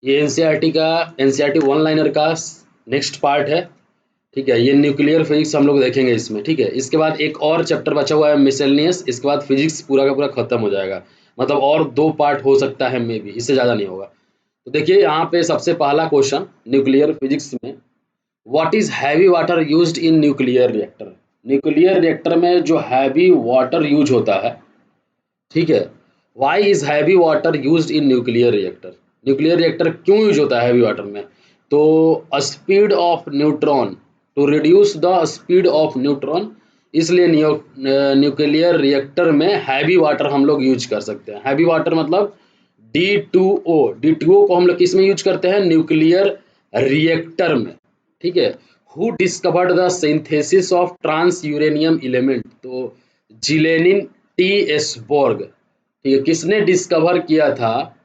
ये NCERT one liner का next part है। ठीक है, ये न्यूक्लियर फिजिक्स हम लोग देखेंगे इसमें। ठीक है, इसके बाद एक और चैप्टर बचा हुआ है मिसलेनियस, इसके बाद फिजिक्स पूरा का पूरा खत्म हो जाएगा। मतलब और 2 पार्ट हो सकता है मे बी, इससे ज़्यादा नहीं होगा। तो देखिए यहाँ पे सबसे पहला क्वेश्चन न्यूक्लियर फिजिक्स में, what is heavy water used in nuclear reactor. Nuclear reactor में जो हैवी वाटर यूज होता है, ठीक है, why is heavy water used in nuclear reactor. Nuclear reactor क्यों यूज होता है हैवी वाटर में? तो speed of neutron, to reduce the speed of neutron, इसलिए न्यूक्लियर रिएक्टर में हैवी वाटर हम लोग यूज कर सकते हैं। हैवी वाटर मतलब D2O। D2O को हम लोग किस में यूज करते हैं? न्यूक्लियर रिएक्टर में। ठीक है, who discovered the synthesis of transuranium element. तो जिलेनिन टी एसबर्ग। ठीक है, किसने डिस्कवर किया था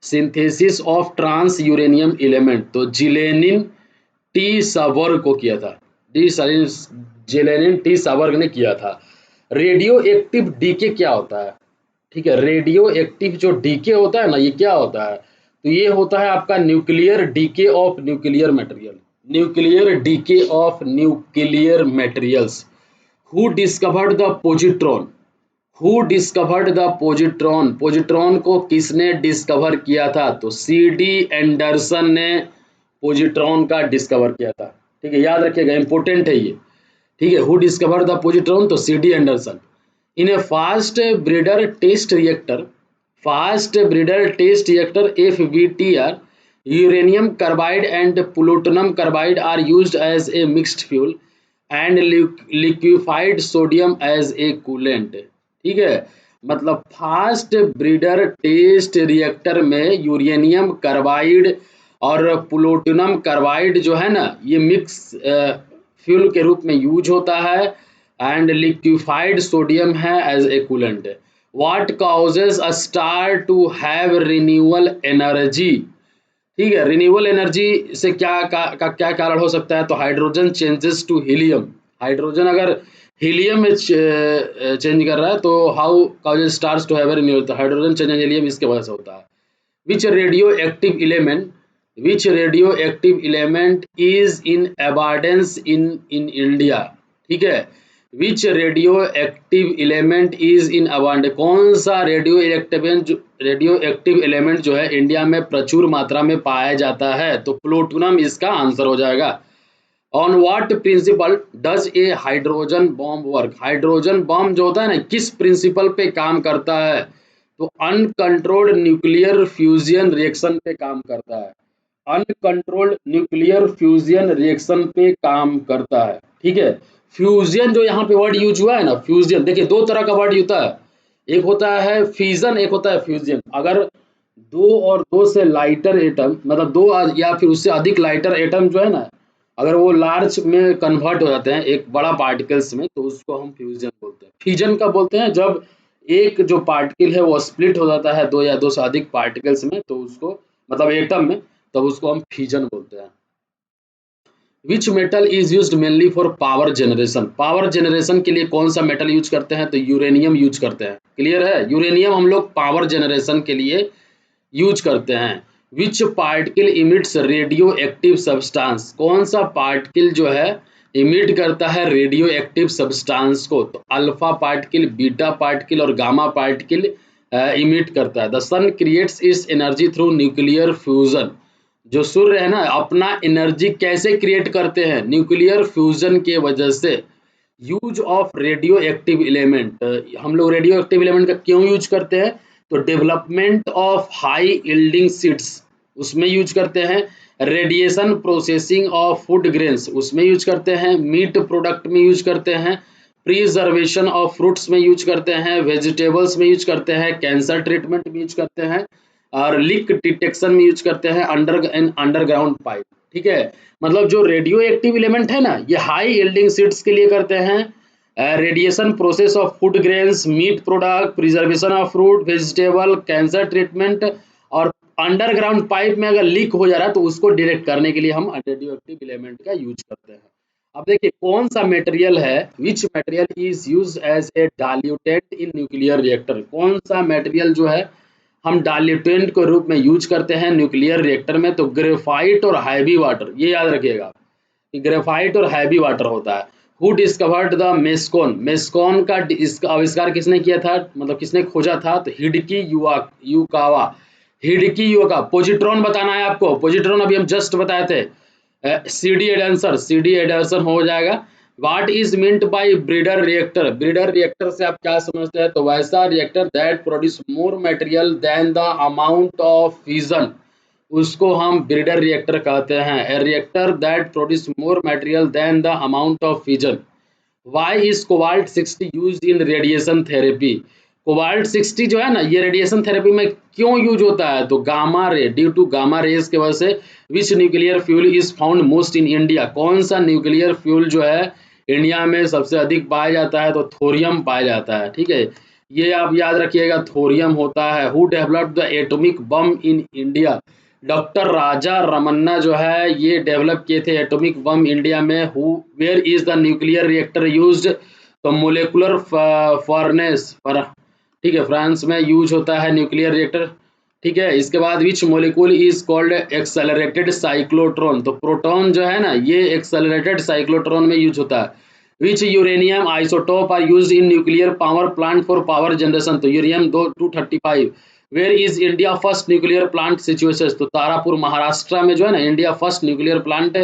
synthesis of transuranium element? तो जिलेनिन टी सबर्ग को किया था। जिलेनिन टी सबर्ग ने किया था। रेडियो एक्टिव डीके क्या होता है? ठीक है, रेडियो एक्टिव जो डीके होता है ना, ये क्या होता है? तो ये होता है आपका nuclear DK of nuclear material. Nuclear DK of nuclear materials. Who discovered the positron. Who discovered the positron. Positron को किसने डिस्कवर किया था? तो CD एंडरसन ने पोजिट्रॉन का डिस्कवर किया था। ठीक है, याद रखिएगा, इंपॉर्टेंट है ये। ठीक है, हु डिस्कवर द पोजिट्रॉन? तो CD Anderson. In a fast breeder test reactor FBTR, uranium carbide and plutonium carbide are used as a mixed fuel and liquefied sodium as a coolant. ठीक है, मतलब fast breeder test reactor में uranium carbide और plutonium carbide जो है ना, ये mix fuel के रूप में यूज होता है, एंड लिक्विफाइड सोडियम है as a coolant. What causes a star to have renewal energy. ठीक है, रिन्यूएबल एनर्जी से क्या कारण हो सकता है? तो hydrogen changes to helium. Hydrogen अगर हीलियम में चेंज कर रहा है तो how causes stars to have renewable, तो हाइड्रोजन चेंज हीलियम इसके वजह से होता है। Which radioactive element, which radioactive element is in abundance in India. ठीक है, which radioactive element is in abundance, कौन सा रेडियो एक्टिव एलिमेंट जो है इंडिया में प्रचुर मात्रा में पाया जाता है? तो प्लूटोनियम इसका आंसर हो जाएगा। On what principle does a hydrogen bomb work. Hydrogen bomb जो होता है ना, किस प्रिंसिपल पे काम करता है? तो अनकंट्रोल्ड न्यूक्लियर फ्यूजन रिएक्शन पे काम करता है। अनकंट्रोल्ड न्यूक्लियर फ्यूजन रिएक्शन पे काम करता है। ठीक है, फ्यूजन जो यहाँ पे वर्ड यूज हुआ है ना, फ्यूजन, देखिए 2 तरह का वर्ड होता है, एक होता है फिजन, एक होता है फ्यूजन। अगर 2 और 2 से लाइटर एटम, मतलब 2 या फिर उससे अधिक लाइटर एटम जो है ना, अगर वो लार्ज में कन्वर्ट हो जाते हैं एक बड़ा पार्टिकल्स में, तो उसको हम फ्यूजन बोलते हैं। फ्यूजन कब बोलते हैं? जब एक जो पार्टिकल है वो स्प्लिट हो जाता है 2 या 2 से अधिक पार्टिकल्स में, तो उसको, मतलब एटम में, तब उसको हम फ्यूजन बोलते हैं। Which metal is used mainly for power generation. Power generation के लिए कौन सा मेटल यूज करते हैं? तो यूरेनियम यूज करते हैं। क्लियर है, यूरेनियम हम लोग पावर जनरेशन के लिए यूज करते हैं। Which particle emits radio active substance. कौन सा पार्टिकल जो है इमिट करता है रेडियो एक्टिव सब्सटेंस को? तो अल्फा पार्टिकल, बीटा पार्टिकल और गामा पार्टिकल इमिट करता है। The sun creates its energy through nuclear fusion. जो सूर्य है ना, अपना एनर्जी कैसे क्रिएट करते हैं? न्यूक्लियर फ्यूजन के वजह से। Use of radio active element, हम लोग रेडियो एक्टिव एलिमेंट का क्यों यूज करते हैं? तो development of high yielding seeds, उसमें यूज करते हैं। Radiation processing of food grains, उसमें यूज करते हैं। मीट प्रोडक्ट में यूज करते हैं। प्रिजर्वेशन ऑफ फ्रूट्स में यूज करते हैं। वेजिटेबल्स में यूज करते हैं। कैंसर ट्रीटमेंट में यूज करते हैं। और लीक डिटेक्शन में यूज करते हैं अंडरग्राउंड पाइप। ठीक है, मतलब जो रेडियो एक्टिव एलिमेंट है ना, ये हाई यील्डिंग सीड्स के लिए करते हैं। Radiation process of food grains, meat product, preservation of fruit vegetable, cancer treatment, और अंडरग्राउंड पाइप में अगर लीक हो जा रहा है तो उसको डिटेक्ट करने के लिए हम रेडियो एक्टिव एलिमेंट का यूज करते हैं। अब देखिए कौन सा मटेरियल है, which material is use as a dilutant in nuclear reactor. कौन सा मटेरियल जो है हम डाइल्यूटेंट के रूप में यूज करते हैं न्यूक्लियर रिएक्टर में। तो ग्रेफाइट और हैवी वाटर, ये याद रखिएगा कि ग्रेफाइट और हैवी वाटर होता है। हु डिस्कवर्ड द मेस्कोन, मेस्कोन का इसका आविष्कार किसने किया था, मतलब किसने खोजा था, तो हिडकी युकावा, हिडकी युका। पोजिट्रॉन बताना है आपको, पोजिट्रॉन अभी हम जस्ट बताए थे। CD एडेंसर, CD एडेंसर हो जाएगा। What is meant by breeder reactor, breeder reactor से आप क्या समझते हैं, तो वैसा reactor that produce more material than the amount of fission, उसको हम ब्रीडर रिएक्टर कहते हैं। A reactor that produce more material than the amount of fission. Why is cobalt 60 use in radiation therapy, cobalt 60 जो है ना, ये रेडिएशन थेरेपी में क्यों यूज होता है, तो gamma ray, due to gamma rays के वजह से। Which nuclear fuel is found most in India, कौन सा न्यूक्लियर फ्यूल जो है इंडिया में सबसे अधिक पाया जाता है, तो थोरियम पाया जाता है। ठीक है, ये आप याद रखिएगा, थोरियम होता है। Who developed the atomic bomb in India, doctor Raja Ramanna जो है ये डेवलप किए थे एटॉमिक बम इंडिया में। Who where is the nuclear reactor used, तो मोलेकुलर फर्नेस पर, ठीक है, फ्रांस में यूज होता है न्यूक्लियर रिएक्टर। ठीक है, इसके बाद विच molecule is called accelerated cyclotron, तो प्रोटॉन जो है ना ये एक्सेलरेटेड साइक्लोट्रॉन में यूज होता है। Which uranium isotope are used in nuclear power plant for power generation, तो uranium 235। Where is India first nuclear plant situated, तो तारापुर महाराष्ट्र में जो है ना India first nuclear plant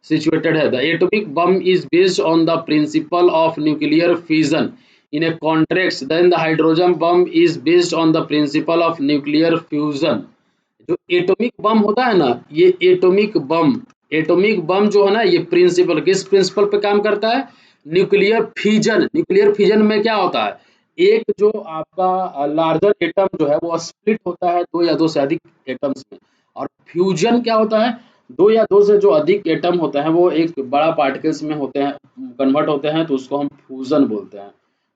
situated है। The atomic bomb is based on the principle of nuclear fission in a context, then the hydrogen bomb is based on the principle of nuclear fusion। जो atomic bomb होता है ना, ये atomic bomb जो है ना, ये प्रिंसिपल, किस प्रिंसिपल पे काम करता है, न्यूक्लियर फिजन। न्यूक्लियर फिजन में क्या होता है, एक जो आपका लार्जर एटम जो है वो स्प्लिट होता है दो या दो से अधिक एटम्स में, और फ्यूजन क्या होता है, दो या दो से जो अधिक एटम होते हैं वो एक बड़ा पार्टिकल्स में होते हैं, कन्वर्ट होते हैं, तो उसको हम फ्यूजन बोलते हैं।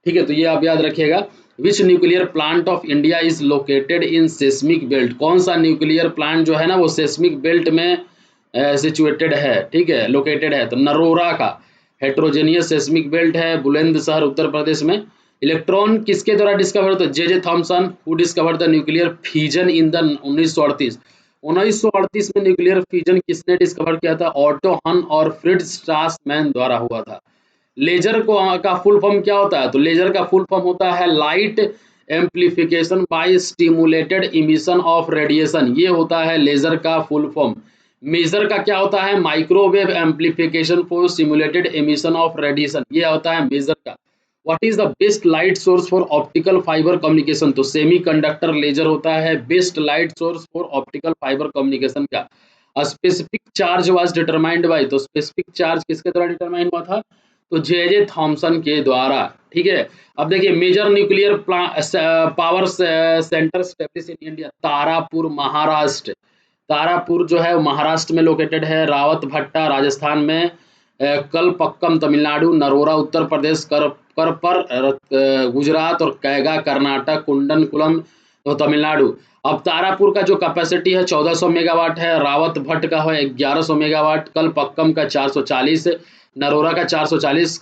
ठीक है, तो ये आप याद रखिएगा। Which nuclear plant of India is located in seismic belt, कौन सा न्यूक्लियर प्लांट जो है ना वो सेस्मिक बेल्ट में सिचुएटेड है, ठीक है, लोकेटेड है, तो नरोरा का हेट्रोजेनियस सेस्मिक बेल्ट है, बुलंदशहर उत्तर प्रदेश में। इलेक्ट्रॉन किसके द्वारा डिस्कवर होता है, J Thomson. Who discover the nuclear fusion in the 1938, 1938 में न्यूक्लियर फ्यूजन किसने डिस्कवर किया था, ऑटो हन और फ्रिट्ज स्ट्रासमैन द्वारा हुआ था। लेजर को का फुल फॉर्म क्या होता है, तो लेजर का फुल फॉर्म होता है light amplification bye stimulated emission of radiation, ये होता है लेजर का फुल फॉर्म। मेजर का क्या होता है, microwave amplification for simulated emission of radiation, ये होता है मेजर का। What is the best light source for optical fibre communication, तो सेमीकंडक्टर लेजर होता है best light source for optical fibre communication का। Specific charge was determined by, तो specific charge किसके द्वारा डिटरमाइन हुआ था, तो जे थॉमसन के द्वारा। ठीक है, अब देखिए major nuclear power centre establish in India, Tarapur Maharashtra. Tarapur जो है महाराष्ट्र में लोकेटेड है, रावत भट्टा राजस्थान में, कलपक्कम तमिलनाडु, नरोरा उत्तर प्रदेश, करपर गुजरात और कैगा कर्नाटक, कुंडनकुलम तो तमिलनाडु। अब तारापुर का जो कैपेसिटी है 1400 मेगावाट है, रावत भट्ट का है 1100 मेगावाट, कलपक्कम का 440, नरोरा का 440,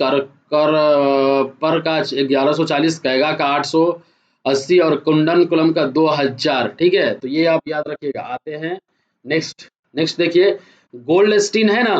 पर का 1140, कैगा का 880 और कुंडनकुलम का 2000। ठीक है, तो ये आप याद रखिएगा। आते हैं नेक्स्ट देखिए, गोल्डस्टीन है ना,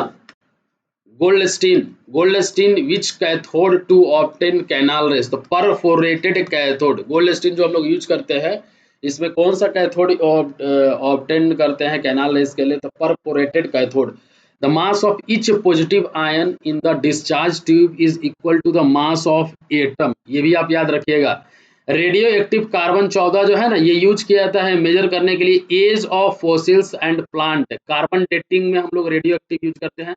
Goldstein which cathode to obtain canal rays, तो परफोरेटेड कैथोड, गोल्डस्टीन जो हम लोग यूज करते हैं इसमें कौन सा कैथोड ऑब्टेन करते हैं कैनाल रेस के लिए, तो perforated cathode. The mass of each positive ion in the discharge tube is equal to the mass of atom, ये भी आप याद रखिएगा। रेडियो एक्टिव कार्बन 14 जो है ना, ये यूज किया जाता है मेजर करने के लिए age of fossils and plant, carbon dating में हम लोग रेडियो एक्टिव यूज करते हैं।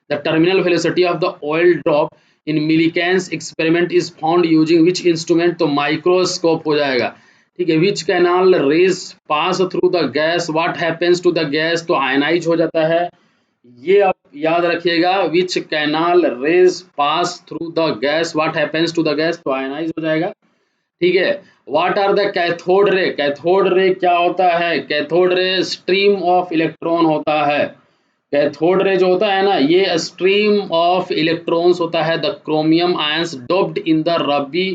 The terminal velocity of the oil drop in Millikan's experiment is found using which instrument, तो माइक्रोस्कोप हो जाएगा। ठीक है, which canal rays pass through the gas, what happens to the gas, तो ionise हो जाता है, ये आप याद रखिएगा। Which canal rays pass through the gas, what happens to the gas, तो आयनाइज हो जाएगा। ठीक है, what are the cathode ray, cathode ray क्या होता है, cathode ray stream of electron होता है। कैथोड रे जो होता है ना, ये स्ट्रीम ऑफ इलेक्ट्रॉन्स होता है। The chromium ions doped in the rabi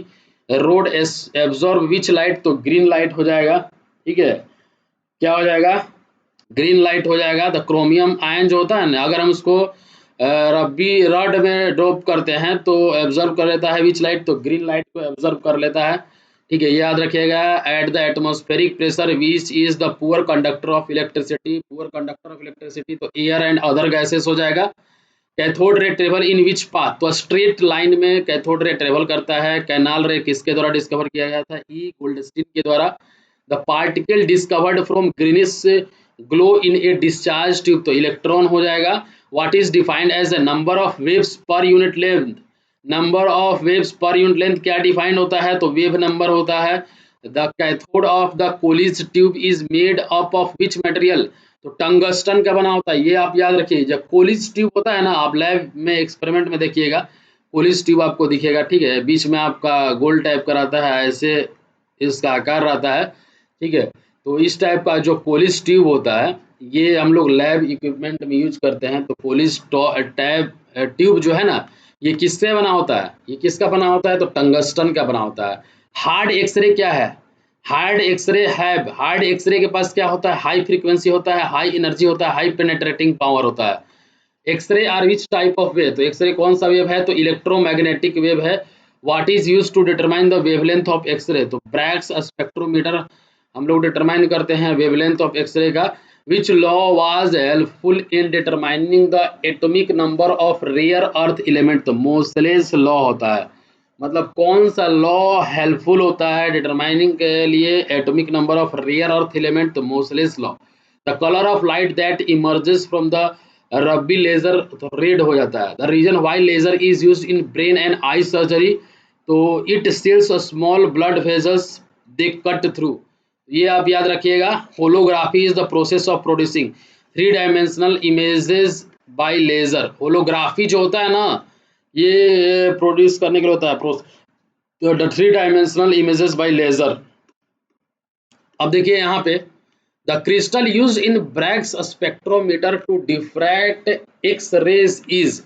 road absorb which light, तो ग्रीन लाइट हो जाएगा। ठीक है, क्या हो जाएगा, ग्रीन लाइट हो जाएगा। द क्रोमियम आयन जो होता है ना, अगर हम उसको रबी रड में ड्रॉप करते हैं तो एब्जॉर्ब कर लेता है विच लाइट, तो ग्रीन लाइट को एब्जॉर्ब कर लेता है। ठीक है, ये याद रखिएगा। At the atmospheric pressure which is the poor conductor of electricity, poor conductor of electricity तो एयर एंड अदर गैसेस हो जाएगा। Cathode ray travel in which path, तो स्ट्रेट लाइन में कैथोड रे ट्रेवल करता है। कैनाल रे किसके द्वारा डिस्कवर किया गया था, ई गोल्डस्टीन के द्वारा। The particle discovered from greenish glow in a discharge tube, तो इलेक्ट्रॉन हो जाएगा। What is defined as the number of waves per unit length, number of waves per unit length क्या डिफाइंड होता है, तो वेव नंबर होता है। The cathode of the Coolidge tube is made up of which material, तो tungsten का बना होता है। ये आप याद रखिए, जब कोलिज ट्यूब होता है ना, आप लैब में एक्सपेरिमेंट में देखिएगा, कोलिज ट्यूब आपको दिखेगा। ठीक है, बीच में आपका गोल टाइप का रहता है, ऐसे इसका आकार रहता है। ठीक है, तो इस टाइप का जो कोलिज ट्यूब होता है, ये हम लोग लैब इक्विपमेंट में यूज करते हैं। तो कोलिज टैब ट्यूब जो है ना, ये किससे बना होता है, ये किसका बना होता है, तो टंगस्टन का बना होता है। हार्ड एक्सरे क्या है, हार्ड एक्सरे है, हार्ड एक्सरे के पास क्या होता है, हाई फ्रीक्वेंसी होता है, हाई एनर्जी होता है, हाई पेनेट्रेटिंग पावर होता है। X-ray are which type of wave, तो एक्सरे कौन सा वेव है, तो इलेक्ट्रोमैग्नेटिक वेव है। What is use to determine the wavelength of X-ray, तो ब्रैग्स स्पेक्ट्रोमीटर हम लोग डिटरमाइन करते हैं वेवलेंथ ऑफ एक्सरे का। Which law was helpful in determining the atomic number of rare earth element, तो मोसलेस लॉ होता है। मतलब कौन सा लॉ हेल्पफुल होता है डिटरमाइनिंग के लिए atomic number of rare earth element, तो Moseley's law. The colour of light that emerges from the ruby laser, तो रेड हो जाता है। The reason why laser is use in brain and eye surgery, तो it steals small blood vessels they cut through, ये आप याद रखिएगा। Holography is the process of producing three dimensional images by laser, holography जो होता है ना, ये प्रोड्यूस करने के लिए होता है the three dimensional images by laser. अब देखिए यहाँ पे, the crystal use in Bragg's spectrometer to diffract X rays is,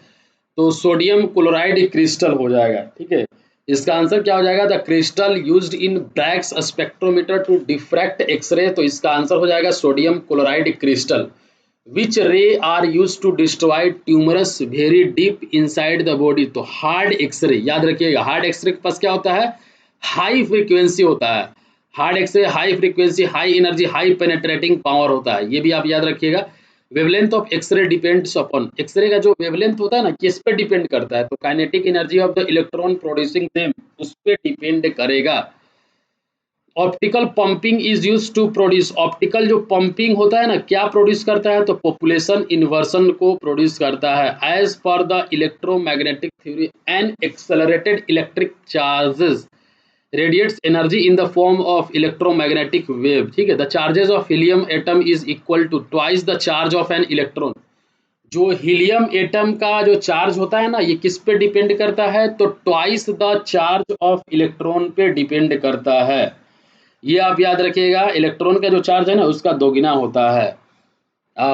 तो सोडियम क्लोराइड क्रिस्टल हो जाएगा। ठीक है, इसका आंसर क्या हो जाएगा, the crystal used in Bragg's spectrometer to diffract X-ray, तो इसका आंसर हो जाएगा sodium chloride crystal. Which ray are use to destroy tumours very deep inside the body, तो हार्ड एक्सरे, याद रखिएगा हार्ड एक्सरे के पास क्या होता है, हाई फ्रीक्वेंसी होता है। Hard X-ray high frequency, high energy, high penetrating power होता है, ये भी आप याद रखिएगा। Wavelength of X-ray depends upon, X-ray का जो वेवलेंथ होता है ना, किस पे डिपेंड करता है, तो kinetic energy of the electron producing them, उस पे डिपेंड करेगा। Optical pumping is use to produce, optical जो पंपिंग होता है ना, क्या प्रोड्यूस करता है, तो पॉपुलेशन इन्वर्सन को प्रोड्यूस करता है। As per the electromagnetic theory an accelerated electric charges radiates energy in the form of electromagnetic wave। ठीक है, the charges of helium atom is equal to twice the charge of an electron, जो helium atom का जो charge होता है ना, ये किस पे डिपेंड करता है, तो twice the charge of electron पे डिपेंड करता है। ये आप याद रखिएगा, इलेक्ट्रॉन का जो चार्ज है ना, उसका दोगुना होता है।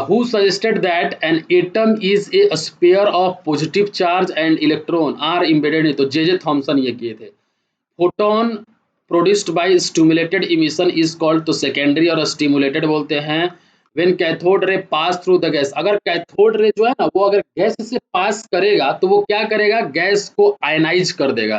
Who suggested that an atom is a sphere of positive charge and electron are embedded in, तो जे थॉमसन ये किए थे। Photon produced by stimulated emission is called, तो सेकेंडरी और स्टिमुलेटेड बोलते हैं। When cathode ray pass through the gas, अगर cathode ray जो है ना, वो अगर गैस से पास करेगा तो वो क्या करेगा, गैस को आयनाइज कर देगा।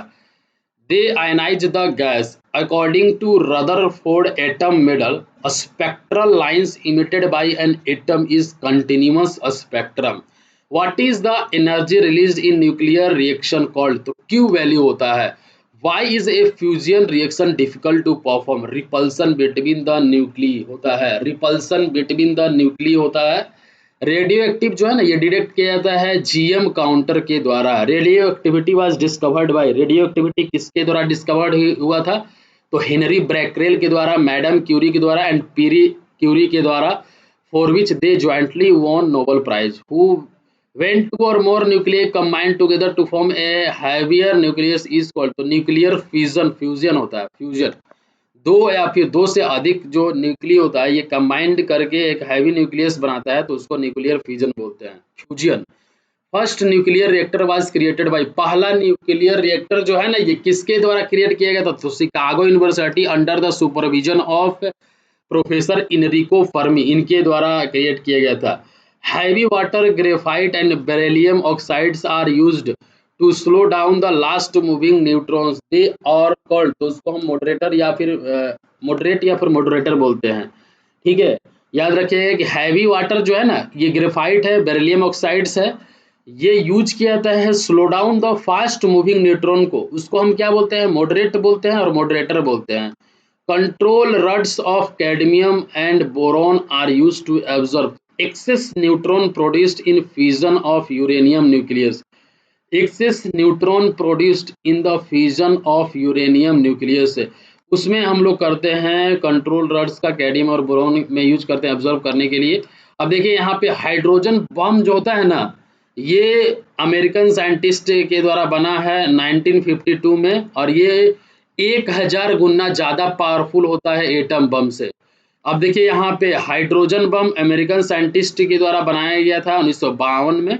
They ionise the gas according to Rutherford atom model, spectral lines emitted by an atom is continuous spectrum. What is the energy released in nuclear reaction called, तो क्यू वैल्यू होता है। Why is a fusion reaction difficult to perform? Repulsion between the nuclei होता है, repulsion between the nuclei होता है। Radio active जो है ना, ये डिटेक्ट किया जाता है जीएम काउंटर के द्वारा। Radio activity was discovered by, radio activity किसके द्वारा डिस्कवर्ड हुआ था, तो हेनरी ब्रैकरेल के द्वारा, मैडम क्यूरी के द्वारा एंड पीरी क्यूरी के द्वारा, for which they jointly won Nobel prize. Who when two or more nuclei combine together to form a heavier nucleus is called, तो न्यूक्लियर फ्यूजन, फ्यूजन होता है, fusion दो या फिर दो से अधिक जो न्यूक्लिय होता है, ये कंबाइंड करके एक हैवी न्यूक्लियस बनाता है, तो उसको न्यूक्लियर फ्यूजन बोलते हैं, fusion. First nuclear reactor was created by, पहला न्यूक्लियर रिएक्टर जो है ना, ये किसके द्वारा क्रिएट किया गया था, तो Chicago university under the supervision of professor Enrico Fermi, इनके द्वारा क्रिएट किया गया था। Heavy water graphite and beryllium oxides are used to slow down the last moving neutrons, they are called, तो उसको हम मॉडरेटर या फिर मॉडरेट या फिर मॉडरेटर बोलते हैं। ठीक है, याद रखिएगा कि हैवी वाटर जो है ना, ये ग्रेफाइट है, बेरिलियम ऑक्साइड्स है, ये यूज किया जाता है slow down the fast moving neutron को, उसको हम क्या बोलते हैं, मॉडरेट बोलते हैं और मॉडरेटर बोलते हैं। Control rods of cadmium and boron are used to absorb excess neutron produced in fusion of uranium nucleus. Excess neutron produced in the fusion of uranium nucleus, उसमें हम लोग करते हैं कंट्रोल रड्स का कैडमियम और boron में use करते हैं ऑब्जर्व करने के लिए। अब देखिए यहाँ पे हाइड्रोजन बम जो होता है ना, ये अमेरिकन साइंटिस्ट के द्वारा बना है 1952 में, और ये 1000 गुना ज़्यादा पावरफुल होता है एटम बम से। अब देखिए यहाँ पे हाइड्रोजन बम अमेरिकन साइंटिस्ट के द्वारा बनाया गया था 1952 में,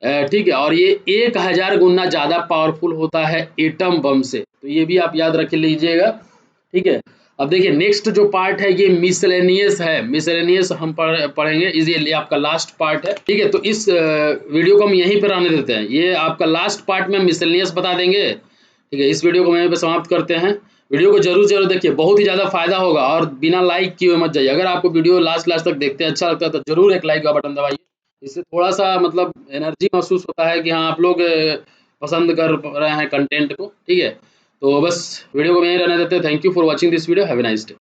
ठीक है, और ये 1000 गुना ज़्यादा पावरफुल होता है एटम बम से, तो ये भी आप याद रख लीजिएगा। ठीक है, अब देखिए नेक्स्ट जो पार्ट है ये मिसलेनियस है, मिसलेनियस हम पढ़ेंगे, ये आपका लास्ट पार्ट है। ठीक है, तो इस वीडियो को हम यहीं पर आने देते हैं, ये आपका लास्ट पार्ट में मिसलेनियस बता देंगे। ठीक है, इस वीडियो को यहीं पे समाप्त करते हैं। वीडियो को जरूर देखिए, बहुत ही ज़्यादा फायदा होगा, और बिना लाइक किए मत जाइए। अगर आपको वीडियो लास्ट तक देखते हैं अच्छा लगता है तो जरूर एक लाइक का बटन दबाइए, इससे थोड़ा सा मतलब एनर्जी महसूस होता है कि हाँ आप लोग पसंद कर रहे हैं कंटेंट को। ठीक है, तो बस वीडियो को यहीं रहने देते हैं। Thank you for watching this video, have a nice day.